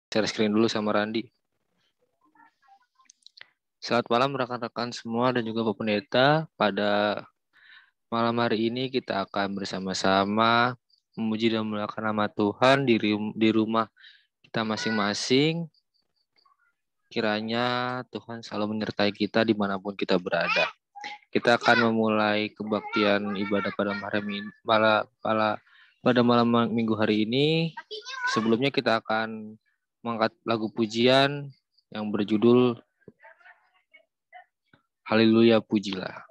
Share screen dulu sama Randi. Selamat malam rekan-rekan semua dan juga Pak Pendeta. Pada malam hari ini kita akan bersama-sama memuji dan memuliakan nama Tuhan di rumah kita masing-masing. Kiranya Tuhan selalu menyertai kita dimanapun kita berada. Kita akan memulai kebaktian ibadah pada malam minggu hari ini. Sebelumnya kita akan mengangkat lagu pujian yang berjudul Haleluya Pujilah.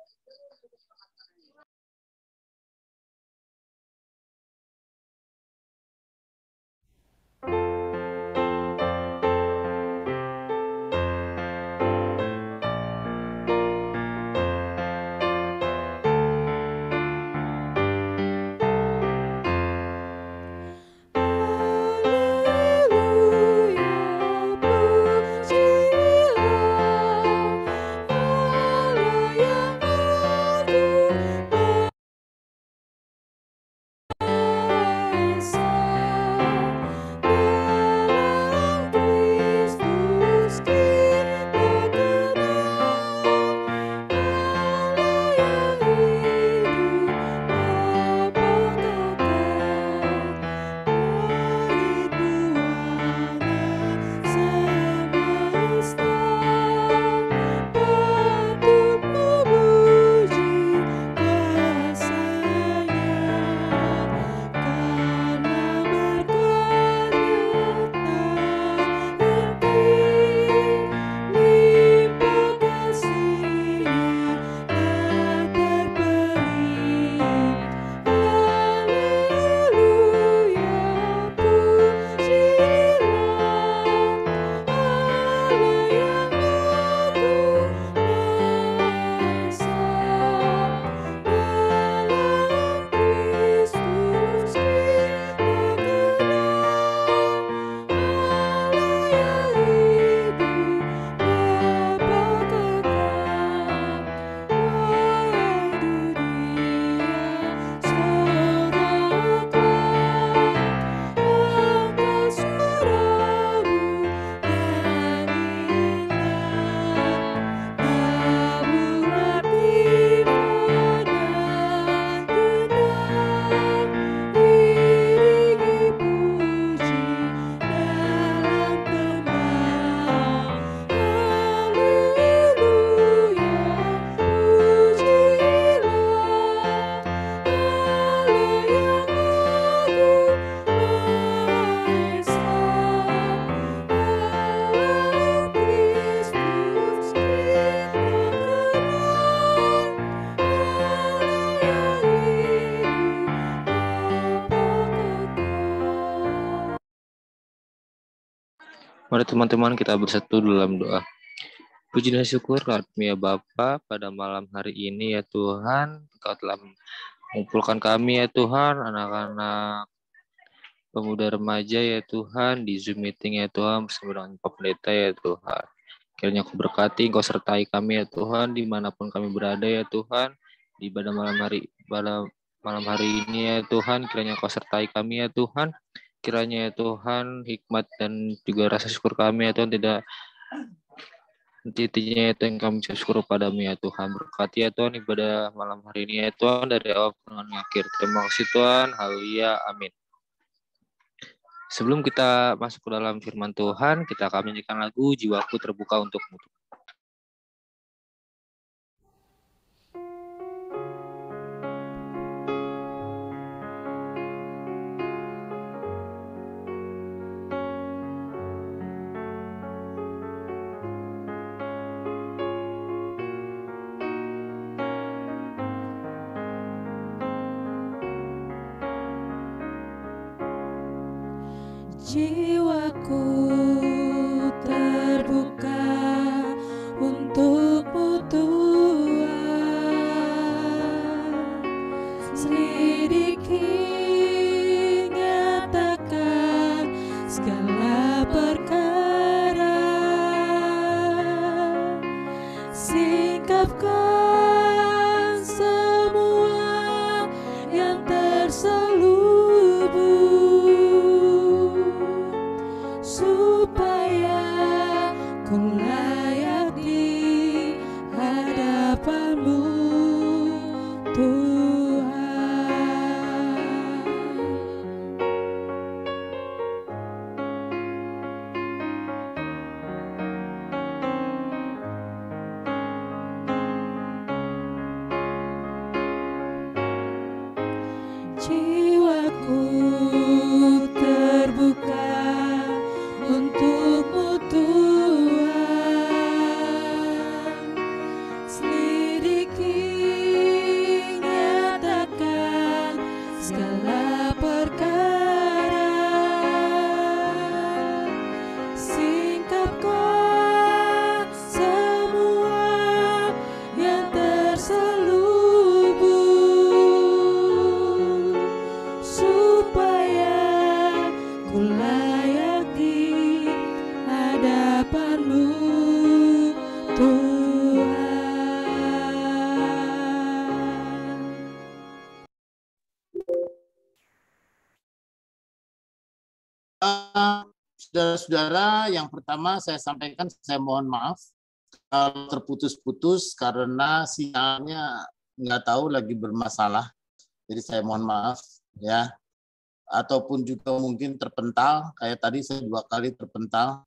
Mari teman-teman kita bersatu dalam doa. Puji dan syukur karunia Bapa pada malam hari ini ya Tuhan, Engkau telah mengumpulkan kami ya Tuhan, anak-anak pemuda remaja ya Tuhan, di Zoom meeting ya Tuhan, bersama dengan Pak Pendeta ya Tuhan. Kiranya Kau berkati, Kau sertai kami ya Tuhan, dimanapun kami berada ya Tuhan, di pada malam hari ini ya Tuhan, kiranya Kau sertai kami ya Tuhan. Kiranya ya Tuhan, hikmat dan juga rasa syukur kami ya Tuhan tidak henti-hentinya ya Tuhan, kami syukur padamu ya Tuhan. Berkati ya Tuhan ibadah malam hari ini ya Tuhan, dari awal sampai akhir. Terima kasih Tuhan, haleluya, amin. Sebelum kita masuk ke dalam firman Tuhan, kita akan menyanyikan lagu Jiwaku Terbuka Untukmu. Jiwaku terbuka untukmu Tuhan, selidiki, nyatakan segala perkara, singkapkan semua yang terselubung, supaya hadapan-Mu, Tuhan. Jiwaku terbuka untuk-Mu, Tuhan. Selidiki, nyatakan segala perkara. Singkapkan semua yang terselubung, supaya ku layak di hadapan-Mu, Tuhan. Saudara-saudara, yang pertama saya sampaikan, saya mohon maaf kalau terputus-putus karena sinyalnya nggak tahu lagi bermasalah. Jadi saya mohon maaf ya. Ataupun juga mungkin terpental, kayak tadi saya 2 kali terpental.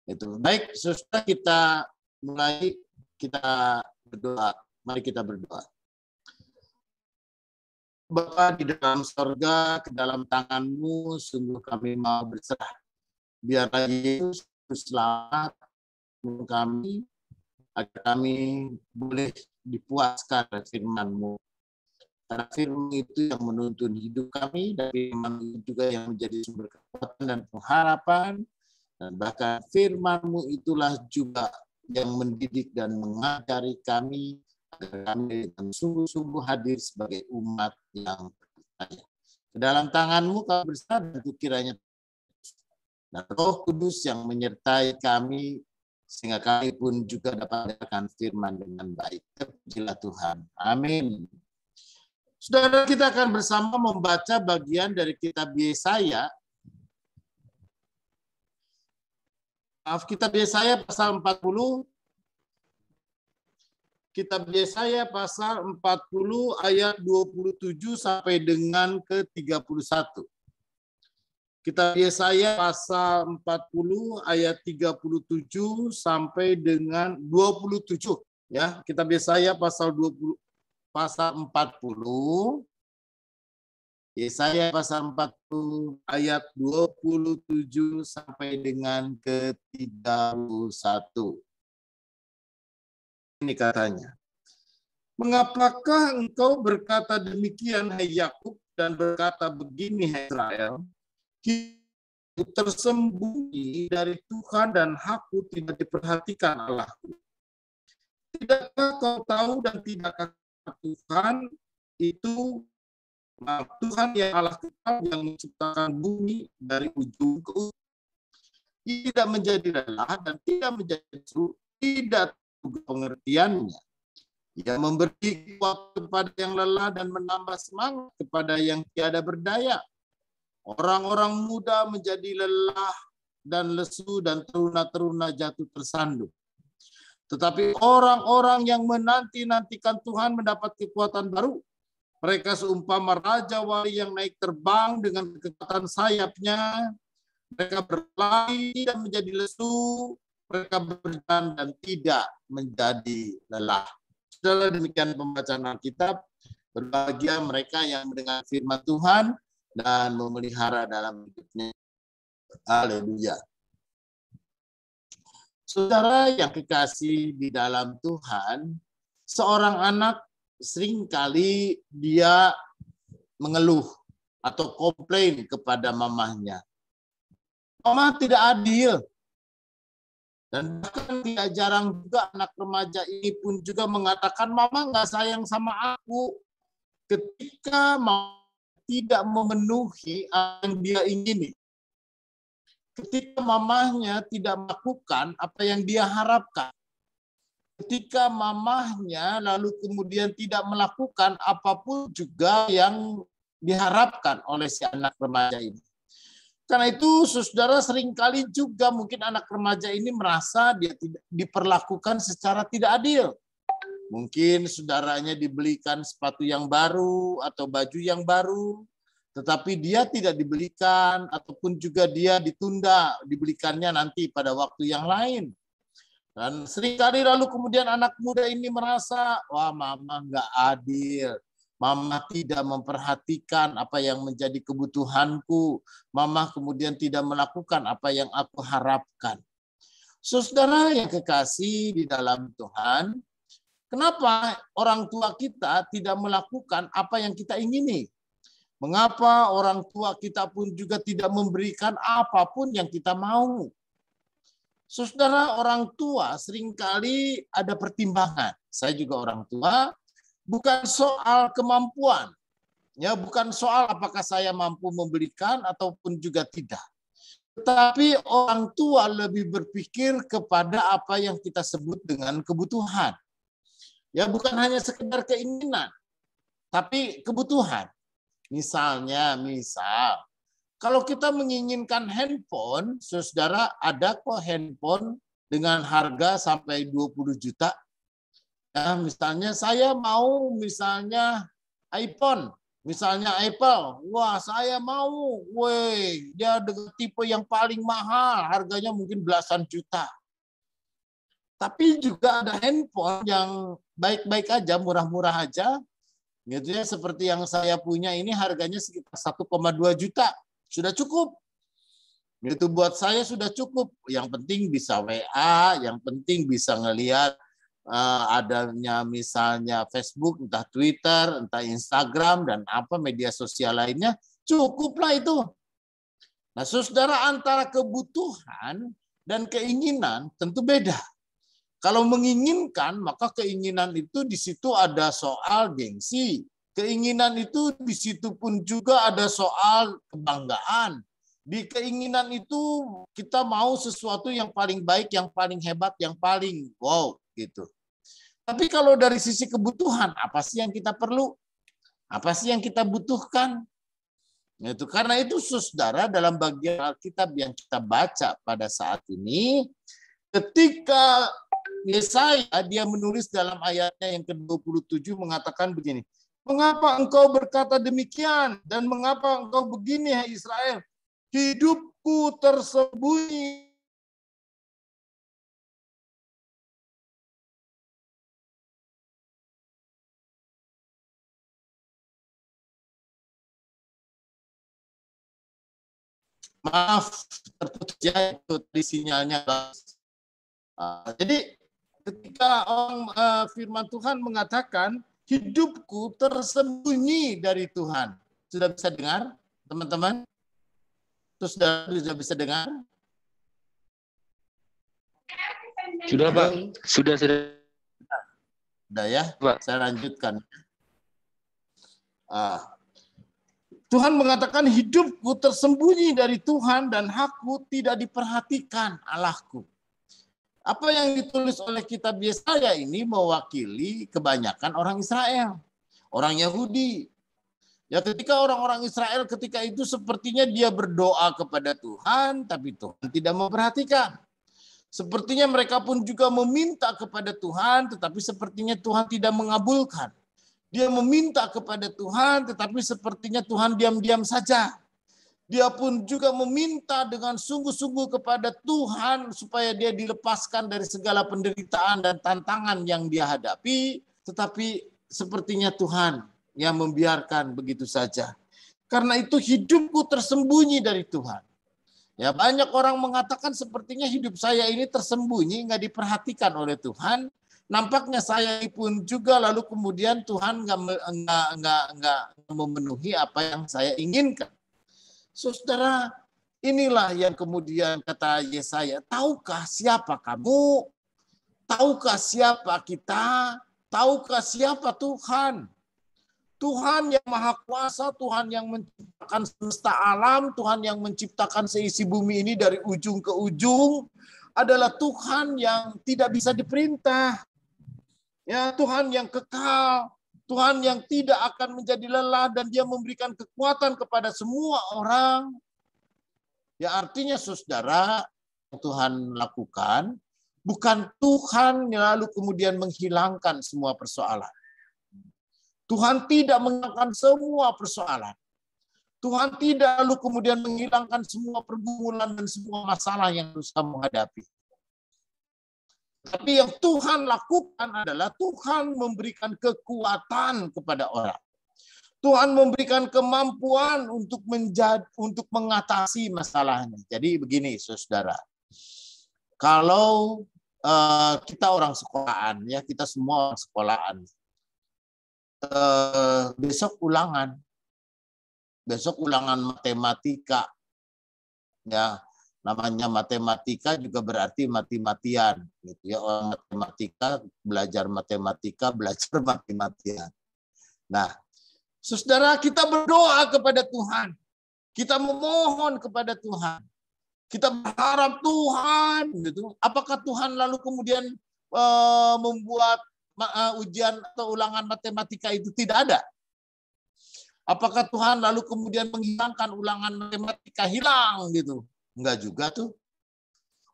Itu. Baik, saudara, kita mulai, kita berdoa. Mari kita berdoa. Bapa di dalam sorga, ke dalam tangan-Mu, sungguh kami mau berserah. Biarlah Yesus selamat kami, agar kami boleh dipuaskan oleh firman-Mu. Karena firman itu yang menuntun hidup kami, dan firman itu juga yang menjadi sumber kekuatan dan pengharapan. Dan bahkan firman-Mu itulah juga yang mendidik dan mengajari kami, agar kami dengan sungguh-sungguh hadir sebagai umat yang percaya. Ke dalam tangan-Mu kami berserah, dan kiranya dan Roh Kudus yang menyertai kami, sehingga kami pun juga dapat mendengarkan firman dengan baik. Terpujilah Tuhan. Amin. Saudara, kita akan bersama membaca bagian dari kitab Yesaya. Kitab Yesaya pasal 40. Kitab Yesaya pasal 40 ayat 27 sampai dengan ke-31. Kitab Yesaya pasal 40 ayat 37 sampai dengan 27 ya. Kitab Yesaya pasal 40 Yesaya pasal 40 ayat 27 sampai dengan ke-31. Ini katanya. Mengapakah engkau berkata demikian, hai Yakub, dan berkata begini, hai Israel? Hidup tersembunyi dari Tuhan dan hakku tidak diperhatikan Allahku. Tidakkah kau tahu dan tidakkah Tuhan itu Tuhan yang Allah kekal yang menciptakan bumi dari ujung ke ujung. Ia tidak menjadi lelah dan tidak menjadi seru, tidak juga pengertiannya. Ia memberi kuat kepada yang lelah dan menambah semangat kepada yang tiada berdaya. Orang-orang muda menjadi lelah dan lesu dan teruna-teruna jatuh tersandung. Tetapi orang-orang yang menanti-nantikan Tuhan mendapat kekuatan baru. Mereka seumpama raja wali yang naik terbang dengan kekuatan sayapnya. Mereka berlari tidak menjadi lesu. Mereka berjalan dan tidak menjadi lelah. Saudara, demikian pembacaan Alkitab. Berbahagia mereka yang mendengar firman Tuhan dan memelihara dalam hidupnya. Haleluya. Saudara yang kekasih di dalam Tuhan, seorang anak seringkali dia mengeluh atau komplain kepada mamahnya. Mama tidak adil. Dan bahkan tidak jarang juga anak remaja ini pun juga mengatakan, mama nggak sayang sama aku. Ketika mama tidak memenuhi apa yang dia ingini. Ketika mamahnya tidak melakukan apa yang dia harapkan. Ketika mamahnya lalu kemudian tidak melakukan apapun juga yang diharapkan oleh si anak remaja ini. Karena itu, saudara, seringkali juga mungkin anak remaja ini merasa dia tidak diperlakukan secara tidak adil. Mungkin saudaranya dibelikan sepatu yang baru atau baju yang baru, tetapi dia tidak dibelikan ataupun juga dia ditunda dibelikannya nanti pada waktu yang lain. Dan seringkali lalu kemudian anak muda ini merasa, wah mama nggak adil. Mama tidak memperhatikan apa yang menjadi kebutuhanku. Mama kemudian tidak melakukan apa yang aku harapkan. Saudara yang kekasih di dalam Tuhan, kenapa orang tua kita tidak melakukan apa yang kita ingini? Mengapa orang tua kita pun juga tidak memberikan apapun yang kita mau? Saudara, orang tua seringkali ada pertimbangan. Saya juga orang tua, bukan soal kemampuan. Ya, bukan soal apakah saya mampu memberikan ataupun juga tidak. Tetapi orang tua lebih berpikir kepada apa yang kita sebut dengan kebutuhan. Ya, bukan hanya sekedar keinginan, tapi kebutuhan. Misalnya, kalau kita menginginkan handphone, saudara, ada kok handphone dengan harga sampai 20 juta. Ya, misalnya saya mau iPhone, misalnya Apple. Wah, saya mau. Dia dengan tipe yang paling mahal, harganya mungkin belasan juta. Tapi juga ada handphone yang baik-baik aja, murah-murah aja. Gitu ya, seperti yang saya punya ini harganya sekitar 1,2 juta. Sudah cukup. Itu buat saya sudah cukup. Yang penting bisa WA, yang penting bisa ngelihat adanya misalnya Facebook, entah Twitter, entah Instagram, dan apa media sosial lainnya. Cukuplah itu. Nah, saudara, antara kebutuhan dan keinginan tentu beda. Kalau menginginkan, maka keinginan itu di situ ada soal gengsi. Keinginan itu di situ pun juga ada soal kebanggaan. Di keinginan itu kita mau sesuatu yang paling baik, yang paling hebat, yang paling wow gitu. Tapi kalau dari sisi kebutuhan, apa sih yang kita perlu? Apa sih yang kita butuhkan? Itu karena itu saudara, dalam bagian Alkitab yang kita baca pada saat ini, ketika Yesaya dia menulis dalam ayatnya yang ke-27 mengatakan begini, mengapa engkau berkata demikian dan mengapa engkau begini, hai Israel? Hidupku tersembunyi. Maaf, terputus ya, itu di sinyalnya. Jadi ketika firman Tuhan mengatakan, hidupku tersembunyi dari Tuhan. Sudah bisa dengar, teman-teman? Sudah bisa dengar? Sudah, Pak. Sudah. Sudah ya, Pak. Saya lanjutkan. Tuhan mengatakan, hidupku tersembunyi dari Tuhan dan hakku tidak diperhatikan Allahku. Apa yang ditulis oleh kitab Yesaya ini mewakili kebanyakan orang Israel, orang Yahudi. Ya, ketika orang-orang Israel ketika itu sepertinya dia berdoa kepada Tuhan, tapi Tuhan tidak memperhatikan. Sepertinya mereka pun juga meminta kepada Tuhan, tetapi sepertinya Tuhan tidak mengabulkan. Dia meminta kepada Tuhan, tetapi sepertinya Tuhan diam-diam saja. Dia pun juga meminta dengan sungguh-sungguh kepada Tuhan supaya dia dilepaskan dari segala penderitaan dan tantangan yang dia hadapi. Tetapi sepertinya Tuhan yang membiarkan begitu saja. Karena itu hidupku tersembunyi dari Tuhan. Ya, banyak orang mengatakan sepertinya hidup saya ini tersembunyi, nggak diperhatikan oleh Tuhan. Nampaknya saya pun juga lalu kemudian Tuhan nggak memenuhi apa yang saya inginkan. Saudara, inilah yang kemudian kata Yesaya, tahukah siapa kamu? Tahukah siapa kita? Tahukah siapa Tuhan? Tuhan yang maha kuasa, Tuhan yang menciptakan semesta alam, Tuhan yang menciptakan seisi bumi ini dari ujung ke ujung, adalah Tuhan yang tidak bisa diperintah. Ya, Tuhan yang kekal, Tuhan yang tidak akan menjadi lelah dan dia memberikan kekuatan kepada semua orang. Ya, artinya saudara, yang Tuhan lakukan, Bukan Tuhan yang lalu kemudian menghilangkan semua persoalan. Tuhan tidak menghilangkan semua persoalan. Tuhan tidak lalu kemudian menghilangkan semua pergumulan dan semua masalah yang harus kamu hadapi. Tapi yang Tuhan lakukan adalah Tuhan memberikan kekuatan kepada orang. Tuhan memberikan kemampuan untuk mengatasi masalahnya. Jadi begini, saudara. Kalau kita orang sekolahan, ya kita semua orang sekolahan. Besok ulangan matematika, ya namanya matematika juga berarti mati-matian, gitu ya. Orang matematika belajar mati-matian. Nah, saudara, kita berdoa kepada Tuhan, kita memohon kepada Tuhan. Kita berharap Tuhan, gitu. Apakah Tuhan lalu kemudian membuat ujian atau ulangan matematika itu tidak ada? Apakah Tuhan lalu kemudian menghilangkan ulangan matematika hilang gitu? Enggak juga tuh.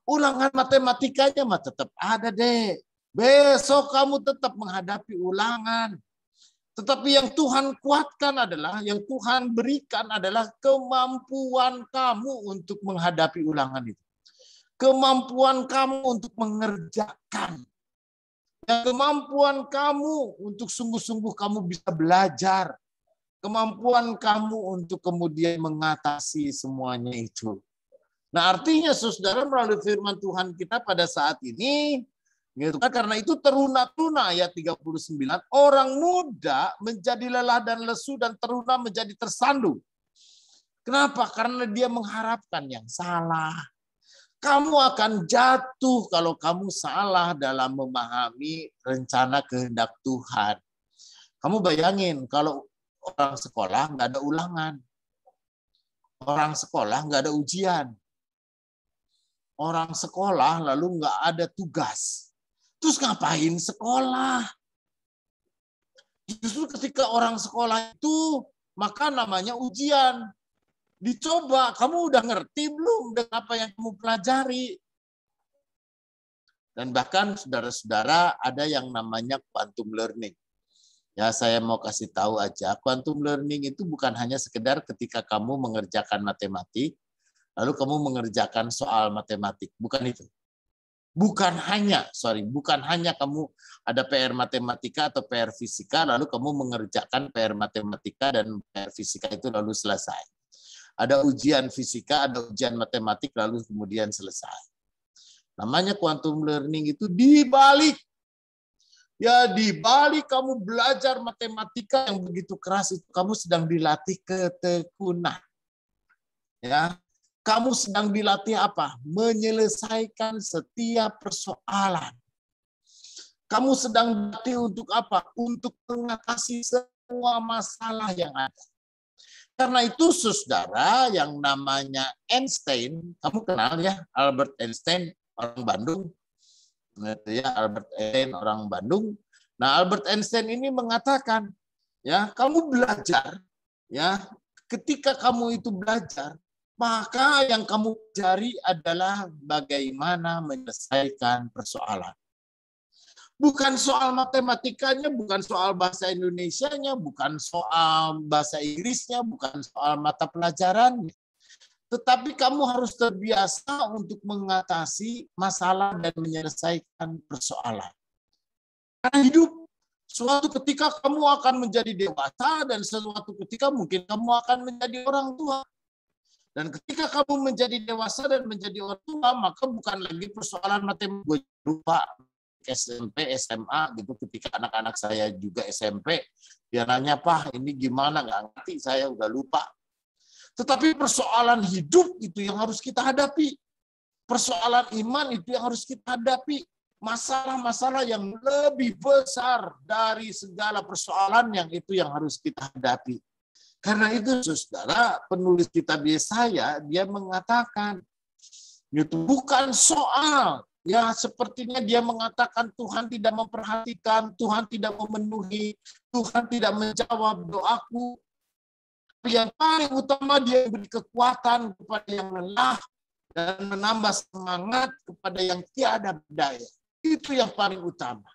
Ulangan matematikanya mah tetap ada deh. Besok kamu tetap menghadapi ulangan. Tetapi yang Tuhan kuatkan adalah, yang Tuhan berikan adalah kemampuan kamu untuk menghadapi ulangan itu. Kemampuan kamu untuk mengerjakan. Kemampuan kamu untuk sungguh-sungguh kamu bisa belajar. Kemampuan kamu untuk kemudian mengatasi semuanya itu. Nah, artinya saudara, melalui firman Tuhan kita pada saat ini, gitu kan, karena itu teruna-tuna ayat 39, orang muda menjadi lelah dan lesu dan teruna menjadi tersandu. Kenapa? Karena dia mengharapkan yang salah. Kamu akan jatuh kalau kamu salah dalam memahami rencana kehendak Tuhan. Kamu bayangin kalau orang sekolah nggak ada ulangan. Orang sekolah nggak ada ujian. Orang sekolah lalu nggak ada tugas. Terus ngapain sekolah? Justru ketika orang sekolah itu, maka namanya ujian. Dicoba, kamu udah ngerti belum dengan apa yang kamu pelajari? Dan bahkan saudara-saudara ada yang namanya quantum learning. Ya, saya mau kasih tahu aja, quantum learning itu bukan hanya sekedar ketika kamu mengerjakan matematik, lalu kamu mengerjakan soal matematik. Bukan itu. Bukan hanya kamu ada PR matematika atau PR fisika, lalu kamu mengerjakan PR matematika dan PR fisika itu lalu selesai. Ada ujian fisika, ada ujian matematik, lalu kemudian selesai. Namanya quantum learning itu dibalik. Ya, dibalik kamu belajar matematika yang begitu keras itu, kamu sedang dilatih ketekunan. Ya. Kamu sedang dilatih apa? Menyelesaikan setiap persoalan. Kamu sedang dilatih untuk apa? Untuk mengatasi semua masalah yang ada. Karena itu, saudara, yang namanya Einstein, kamu kenal ya, Albert Einstein, orang Bandung. Ya, Albert Einstein, orang Bandung. Nah, Albert Einstein ini mengatakan, ya, kamu belajar, ya, ketika kamu itu belajar, maka yang kamu cari adalah bagaimana menyelesaikan persoalan. Bukan soal matematikanya, bukan soal bahasa Indonesianya, bukan soal bahasa Inggrisnya, bukan soal mata pelajarannya. Tetapi kamu harus terbiasa untuk mengatasi masalah dan menyelesaikan persoalan. Karena hidup, suatu ketika kamu akan menjadi dewasa dan suatu ketika mungkin kamu akan menjadi orang tua. Dan ketika kamu menjadi dewasa dan menjadi orang tua, maka bukan lagi persoalan matematika. Gue lupa SMP, SMA, gitu. Ketika anak-anak saya juga SMP, dia nanya, Pak, ini gimana? Nggak ngerti, saya udah lupa. Tetapi persoalan hidup itu yang harus kita hadapi. Persoalan iman itu yang harus kita hadapi. Masalah-masalah yang lebih besar dari segala persoalan yang itu yang harus kita hadapi. Karena itu, saudara, penulis kitab Yesaya, dia mengatakan, itu bukan soal, ya sepertinya dia mengatakan Tuhan tidak memperhatikan, Tuhan tidak memenuhi, Tuhan tidak menjawab doaku. Yang paling utama dia beri kekuatan kepada yang lelah, dan menambah semangat kepada yang tiada berdaya. Itu yang paling utama.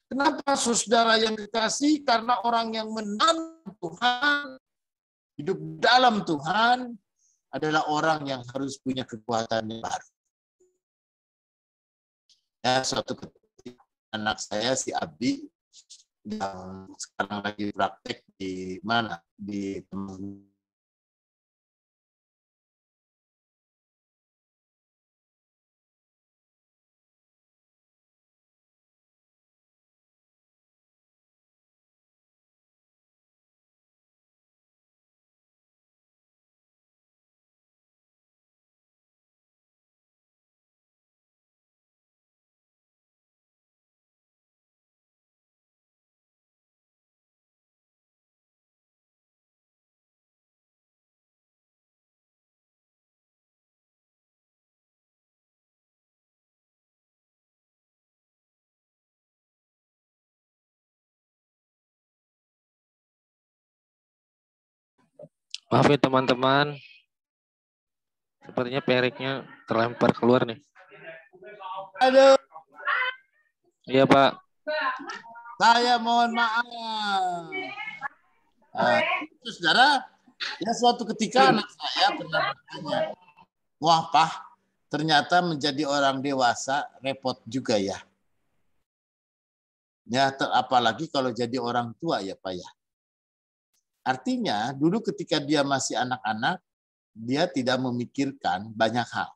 Kenapa saudara yang dikasih? Karena orang yang menanti Tuhan, hidup dalam Tuhan, adalah orang yang harus punya kekuatan yang baru. Ya, suatu ketika anak saya si Abi yang sekarang lagi praktek di mana? Di Maaf ya teman-teman, sepertinya periknya terlempar keluar nih. Halo. Iya Pak. Saya mohon maaf. Saudara, ya suatu ketika anak saya pernah bertanya, wah Pak, ternyata menjadi orang dewasa repot juga ya. Ya, apalagi kalau jadi orang tua ya Pak ya. Artinya dulu ketika dia masih anak-anak, dia tidak memikirkan banyak hal.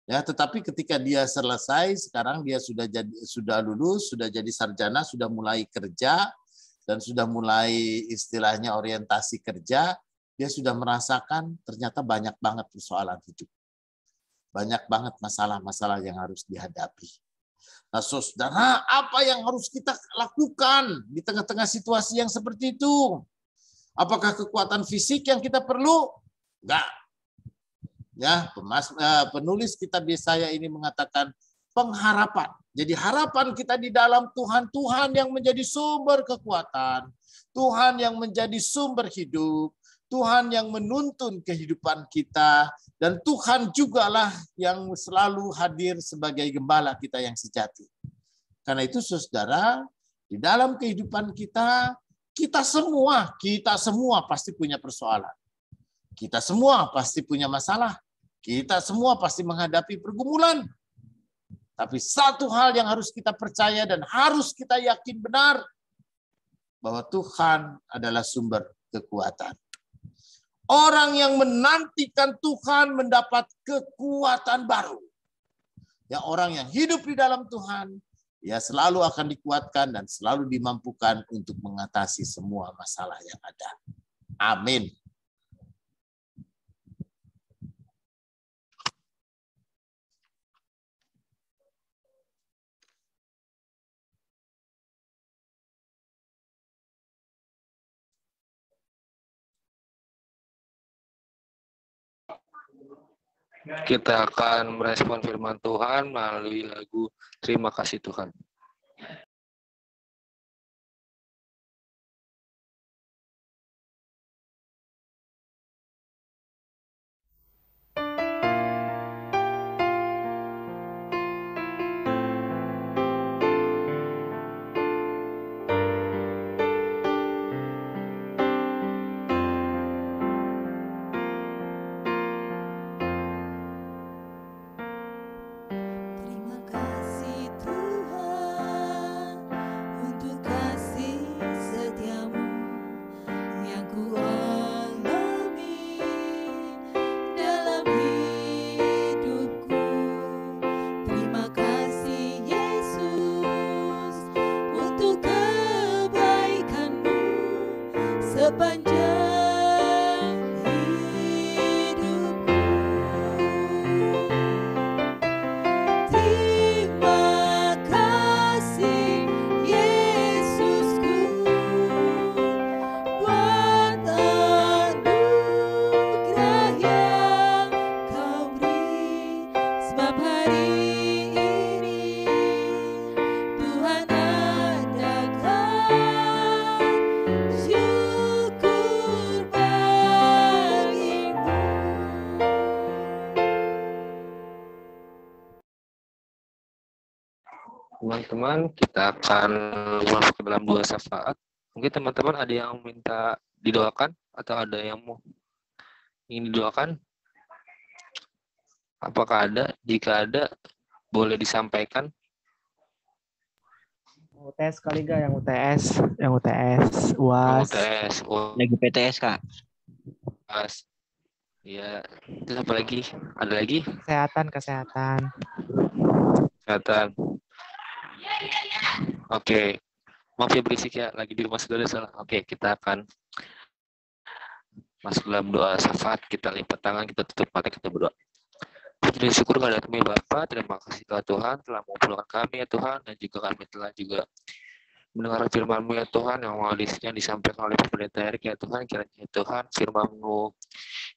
Ya, tetapi ketika dia selesai, sekarang dia sudah lulus, sudah jadi sarjana, sudah mulai kerja, dan sudah mulai istilahnya orientasi kerja, dia sudah merasakan ternyata banyak banget persoalan hidup. Banyak banget masalah-masalah yang harus dihadapi. Nah, saudara, apa yang harus kita lakukan di tengah-tengah situasi yang seperti itu? Apakah kekuatan fisik yang kita perlu? Enggak. Ya, penulis kitab Yesaya ini mengatakan pengharapan. Jadi harapan kita di dalam Tuhan, Tuhan yang menjadi sumber kekuatan, Tuhan yang menjadi sumber hidup, Tuhan yang menuntun kehidupan kita, dan Tuhan jugalah yang selalu hadir sebagai gembala kita yang sejati. Karena itu saudara, di dalam kehidupan kita, kita semua pasti punya persoalan. Kita semua pasti punya masalah. Kita semua pasti menghadapi pergumulan. Tapi satu hal yang harus kita percaya dan harus kita yakin benar, bahwa Tuhan adalah sumber kekuatan. Orang yang menantikan Tuhan mendapat kekuatan baru. Ya, orang yang hidup di dalam Tuhan, ya selalu akan dikuatkan dan selalu dimampukan untuk mengatasi semua masalah yang ada. Amin. Kita akan merespon firman Tuhan melalui lagu Terima Kasih Tuhan. Terima kasih Tuhan. Teman-teman, kita akan masuk ke dalam doa syafaat. Mungkin teman-teman ada yang minta didoakan atau ada yang mau ingin didoakan? Apakah ada? Jika ada, boleh disampaikan. UTS kali gak yang UTS, UAS. UTS, Lagi PTS, Kak. UAS. Ya, terus apa lagi? Ada lagi? Kesehatan. Kesehatan. Oke. Maaf ya berisik ya, lagi di rumah saudara salah. Oke, kita akan masuk dalam doa syafaat. Kita lipat tangan, kita tutup mata, kita berdoa. Puji dan syukur kepada kami Bapa, terima kasih kepada Tuhan telah mengumpulkan kami ya Tuhan, dan juga kami telah juga mendengar firman-Mu ya Tuhan, yang disampaikan oleh Pendeta Erik ya Tuhan, kiranya ya Tuhan firman-Mu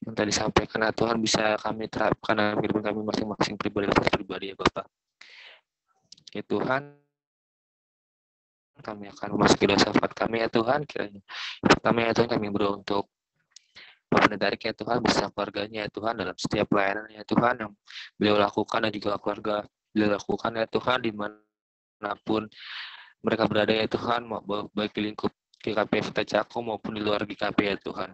yang tadi disampaikan ya Tuhan bisa kami terapkan dalam kehidupan kami masing-masing pribadi ya Bapak. Ya Tuhan, kami akan memasuki doa syafaat kami ya Tuhan, kiranya pertama ya Tuhan kami berdoa untuk Bapak Pendeta Erik ya Tuhan, beserta keluarganya ya Tuhan, dalam setiap pelayanan ya Tuhan yang beliau lakukan dan juga keluarga beliau lakukan ya Tuhan, dimanapun mereka berada ya Tuhan, baik di lingkup GKP Vita Cakung maupun di luar GKP ya Tuhan.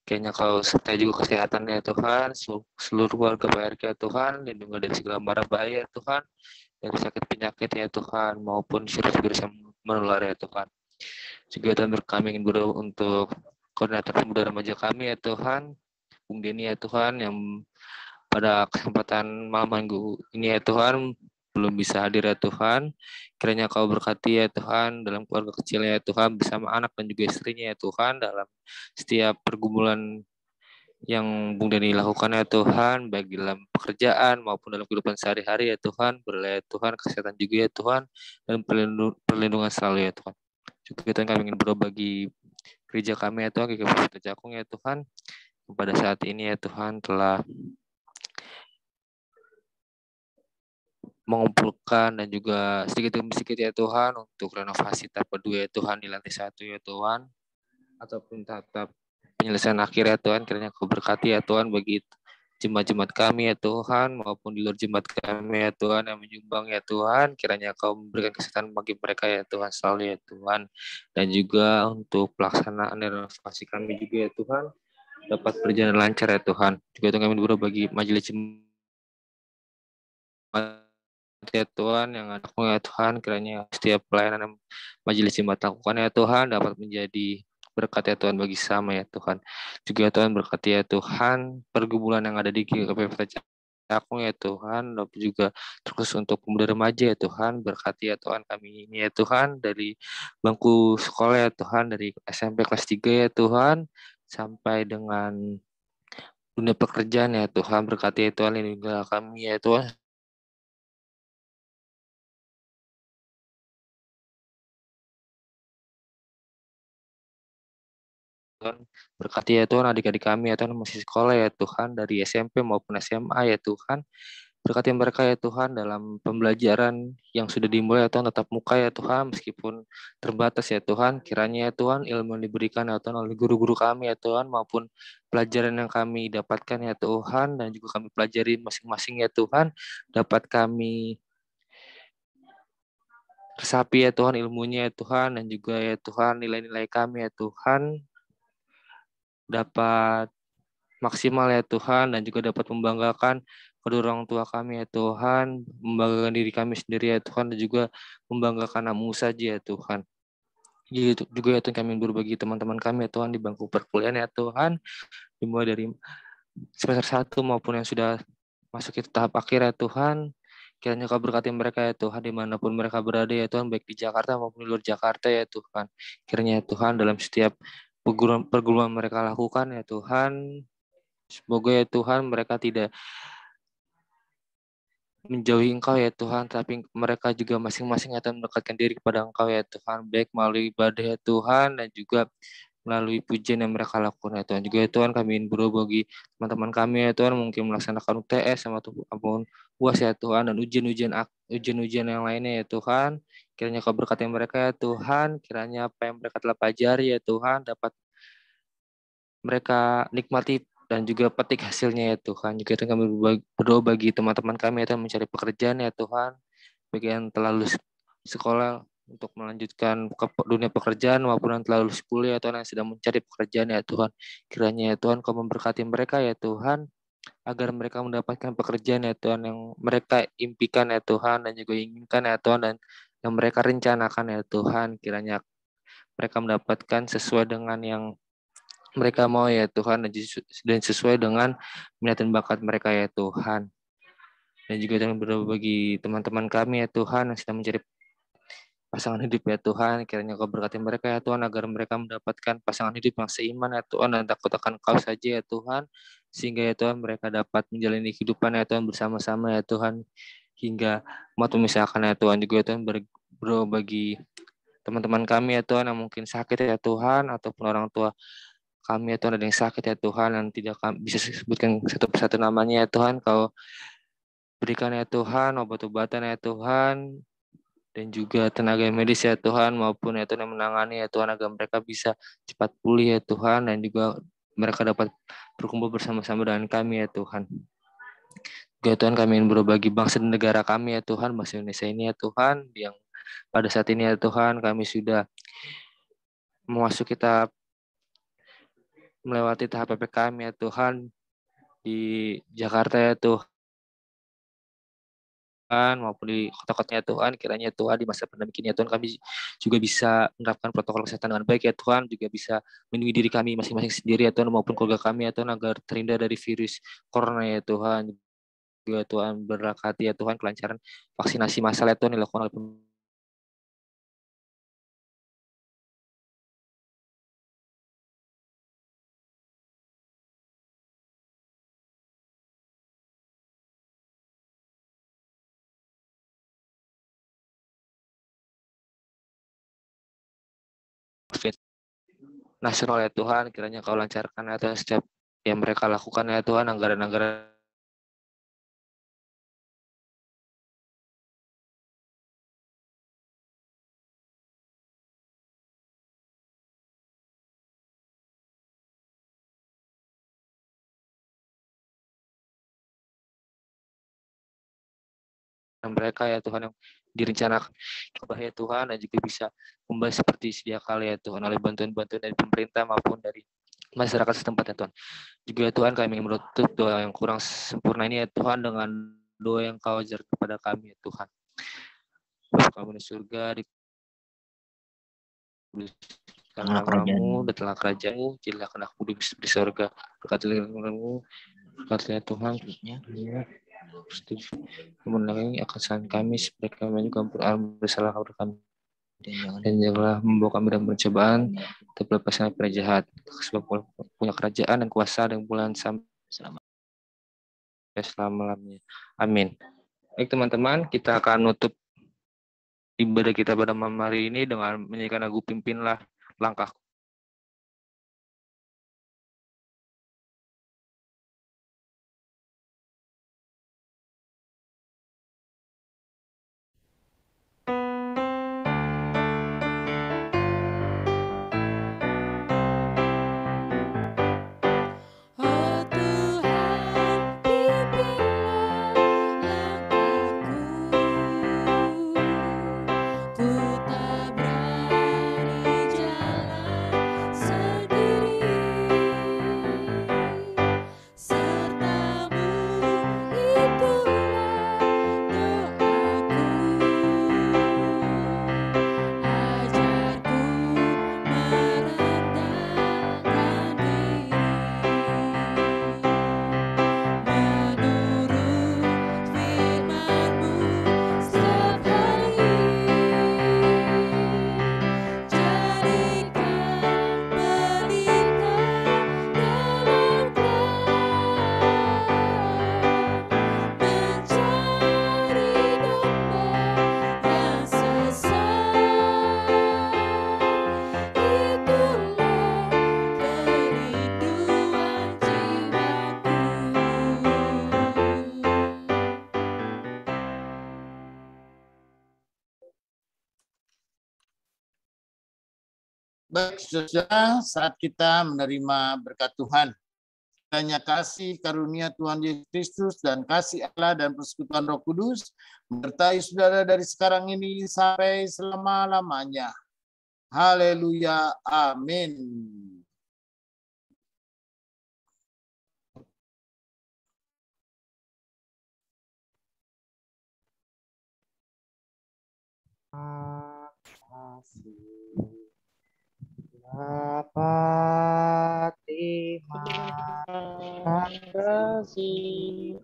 Kayaknya Kau sertai juga kesehatannya ya Tuhan, seluruh keluarga Pak Erik ya Tuhan, lindungi dari segala mara bahaya ya Tuhan, dari sakit penyakit ya Tuhan, maupun virus-virus yang menular ya Tuhan. Juga Tuhan kami ingin berdoa untuk koordinator pemuda remaja kami ya Tuhan, Bung Denny ya Tuhan, yang pada kesempatan malam minggu ini ya Tuhan belum bisa hadir ya Tuhan. Kiranya Kau berkati ya Tuhan dalam keluarga kecilnya ya Tuhan, bersama anak dan juga istrinya ya Tuhan, dalam setiap pergumulan yang Bung Denny lakukan ya Tuhan, baik dalam pekerjaan maupun dalam kehidupan sehari-hari ya Tuhan. Berilah ya Tuhan kesehatan juga ya Tuhan, dan perlindungan selalu ya Tuhan. Juga Tuhan kami ingin berdoa bagi gereja kami ya Tuhan, GKP Vita Cakung ya Tuhan, pada saat ini ya Tuhan telah mengumpulkan dan juga sedikit demi sedikit ya Tuhan untuk renovasi tahap kedua ya Tuhan di lantai 1 ya Tuhan, ataupun tahap penyelesaian akhir ya Tuhan. Kiranya Kau berkati ya Tuhan bagi jemaat-jemaat kami ya Tuhan, maupun di luar jemaat kami ya Tuhan yang menyumbang ya Tuhan. Kiranya Kau memberikan kesehatan bagi mereka ya Tuhan selalu ya Tuhan, dan juga untuk pelaksanaan renovasi kami juga ya Tuhan dapat berjalan lancar ya Tuhan. Juga Tuhan kami berdoa bagi majelis jemaat ya Tuhan yang ada ya Tuhan, kiranya setiap pelayanan yang majelis jemaat lakukan ya Tuhan dapat menjadi berkat ya Tuhan bagi sama ya Tuhan. Juga Tuhan berkati ya Tuhan pergumulan yang ada di GKP Vita Cakung ya Tuhan, dan juga terus untuk pemuda remaja ya Tuhan, berkati ya Tuhan kami ini ya Tuhan, dari bangku sekolah ya Tuhan, dari SMP kelas 3 ya Tuhan sampai dengan dunia pekerjaan ya Tuhan, berkati ya Tuhan, lindungilah kami ya Tuhan. Tuhan berkati ya Tuhan adik-adik kami ya Tuhan masih sekolah ya Tuhan, dari SMP maupun SMA ya Tuhan, berkati mereka ya Tuhan dalam pembelajaran yang sudah dimulai ya Tuhan, tetap muka ya Tuhan meskipun terbatas ya Tuhan. Kiranya ya Tuhan ilmu yang diberikan ya Tuhan oleh guru-guru kami ya Tuhan, maupun pelajaran yang kami dapatkan ya Tuhan dan juga kami pelajari masing-masing ya Tuhan, dapat kami resapi ya Tuhan ilmunya ya Tuhan, dan juga ya Tuhan nilai-nilai kami ya Tuhan dapat maksimal ya Tuhan, dan juga dapat membanggakan kedua orang tua kami ya Tuhan, membanggakan diri kami sendiri ya Tuhan, dan juga membanggakan nama-Mu saja ya Tuhan. Juga ya Tuhan kami berbagi teman-teman kami ya Tuhan di bangku perkuliahan ya Tuhan, dimulai dari semester 1 maupun yang sudah masuk ke tahap akhir ya Tuhan. Kiranya Kau berkati mereka ya Tuhan dimanapun mereka berada ya Tuhan, baik di Jakarta maupun di luar Jakarta ya Tuhan. Kiranya ya Tuhan dalam setiap pergumulan mereka lakukan ya Tuhan, semoga ya Tuhan mereka tidak menjauhi Engkau ya Tuhan, tapi mereka juga masing-masing akan mendekatkan diri kepada Engkau ya Tuhan, baik melalui ibadah ya Tuhan dan juga melalui pujian yang mereka lakukan ya Tuhan. Juga ya Tuhan kami ingin berdoa bagi teman-teman kami ya Tuhan, mungkin melaksanakan UTS sama apapun UAS ya Tuhan, dan ujian-ujian yang lainnya ya Tuhan. Kiranya Kau berkati mereka ya Tuhan, kiranya apa yang mereka telah pelajari ya Tuhan dapat mereka nikmati dan juga petik hasilnya ya Tuhan. Juga Tuhan kami berdoa bagi teman-teman kami ya Tuhan mencari pekerjaan ya Tuhan, bagi yang telah lulus sekolah untuk melanjutkan ke dunia pekerjaan maupun yang telah lulus kuliah ya Tuhan, yang sedang mencari pekerjaan ya Tuhan. Kiranya ya Tuhan Kau memberkati mereka ya Tuhan, agar mereka mendapatkan pekerjaan ya Tuhan yang mereka impikan ya Tuhan, dan juga inginkan ya Tuhan, dan yang mereka rencanakan ya Tuhan. Kiranya mereka mendapatkan sesuai dengan yang mereka mau ya Tuhan, dan sesuai dengan minat dan bakat mereka ya Tuhan. Dan juga Tuhan berdoa bagi teman-teman kami ya Tuhan yang sedang mencari pasangan hidup ya Tuhan. Kiranya Kau berkati mereka ya Tuhan, agar mereka mendapatkan pasangan hidup yang seiman ya Tuhan, dan takut akan Kau saja ya Tuhan. Sehingga ya Tuhan mereka dapat menjalani kehidupan ya Tuhan bersama-sama ya Tuhan, hingga mau memisahkan ya Tuhan. Juga ya Tuhan berdoa bagi teman-teman kami ya Tuhan yang mungkin sakit ya Tuhan, ataupun orang tua kami ya Tuhan ada yang sakit ya Tuhan, yang tidak bisa sebutkan satu persatu namanya ya Tuhan. Kau berikan ya Tuhan obat-obatan ya Tuhan, dan juga tenaga medis ya Tuhan, maupun ya Tuhan yang menangani ya Tuhan, agar mereka bisa cepat pulih ya Tuhan, dan juga mereka dapat berkumpul bersama-sama dengan kami ya Tuhan. Ya Tuhan, kami ingin berdoa bagi bangsa dan negara kami ya Tuhan, bangsa Indonesia ini ya Tuhan, yang pada saat ini ya Tuhan kami sudah memasuki tahap melewati tahap PPKM ya Tuhan di Jakarta ya Tuhan, maupun di kota-kotanya Tuhan. Kiranya Tuhan di masa pandemi ini ya Tuhan, kami juga bisa menerapkan protokol kesehatan dengan baik ya Tuhan, juga bisa melindungi diri kami masing-masing sendiri ya Tuhan, maupun keluarga kami ya Tuhan, agar terhindar dari virus corona ya Tuhan. Juga Tuhan berkati ya Tuhan kelancaran vaksinasi massal ya Tuhan dilakukan oleh nasional ya Tuhan. Kiranya Kau lancarkan ya Tuhan setiap yang mereka lakukan ya Tuhan, anggaran-anggaran mereka ya Tuhan, yang direncanakan ya Tuhan, dan juga bisa kembali seperti sedia kala ya Tuhan, oleh bantuan-bantuan dari pemerintah maupun dari masyarakat setempat ya Tuhan. Juga ya Tuhan, kami menutup doa yang kurang sempurna ini ya Tuhan dengan doa yang Kau ajar kepada kami ya Tuhan. Bapa kami di surga, dikuduskan namamu, datanglah kerajaanmu, jadilah kehendakmu di surga. Berkatilah namamu, berkatilah Tuhan, mengenai kesalahan kami seperti kami juga bersalah kepada kami, dan janganlah membawa kami dalam pencobaan, tapi lepaskan dari jahat, sebab punya kerajaan dan kuasa dan bulan sampai selama-lamanya. Amin. Baik teman-teman, kita akan nutup ibadah kita pada malam hari ini dengan menyanyikan lagu Pimpinlah Langkahku. Oh Tuhan, pimpinlah langkahku. Ku tak berani jalan sendiri. Sertamu itulah doaku. Ajarku merendahkan diri, menurut firman-Mu setiap hari. Jadikan pelita dalam mencari domba yang sesat. Itulah kerinduan jiwaku. Baik, saudara, saat kita menerima berkat Tuhan, kiranya kasih karunia Tuhan Yesus Kristus dan kasih Allah dan persekutuan Roh Kudus menyertai saudara dari sekarang ini sampai selama-lamanya. Haleluya. Amin. Kasih Bapa, terima kasih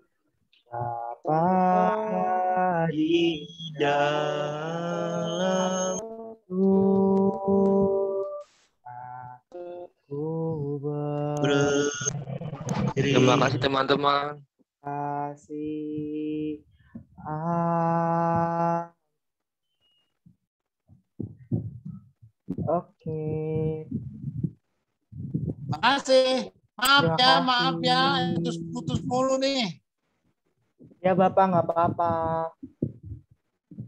Bapa di dalam aku Terima kasih teman-teman. berkasih. Oke. Makasih. Terima Maaf ya, kasih. putus mulu nih. Ya Bapak, nggak apa-apa.